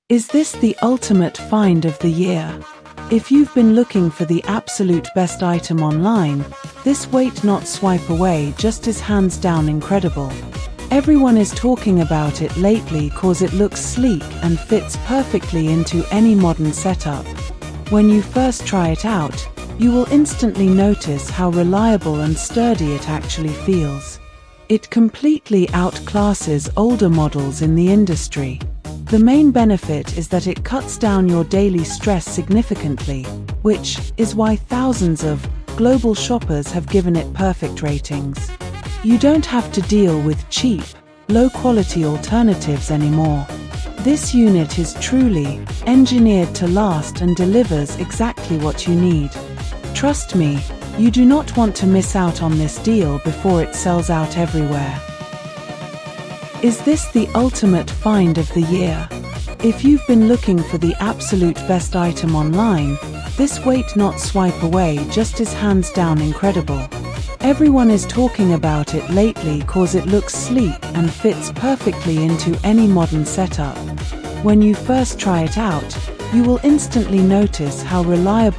Is this the ultimate find of the year? If you've been looking for the absolute best item online, this wait not swipe away just is hands down incredible. Everyone is talking about it lately cause it looks sleek and fits perfectly into any modern setup. When you first try it out, you will instantly notice how reliable and sturdy it actually feels. It completely outclasses older models in the industry. The main benefit is that it cuts down your daily stress significantly, which is why thousands of global shoppers have given it perfect ratings. You don't have to deal with cheap, low-quality alternatives anymore. This unit is truly engineered to last and delivers exactly what you need. Trust me, you do not want to miss out on this deal before it sells out everywhere. Is this the ultimate find of the year? If you've been looking for the absolute best item online, this wait not swipe away just is hands down incredible. Everyone is talking about it lately cause it looks sleek and fits perfectly into any modern setup. When you first try it out, you will instantly notice how reliable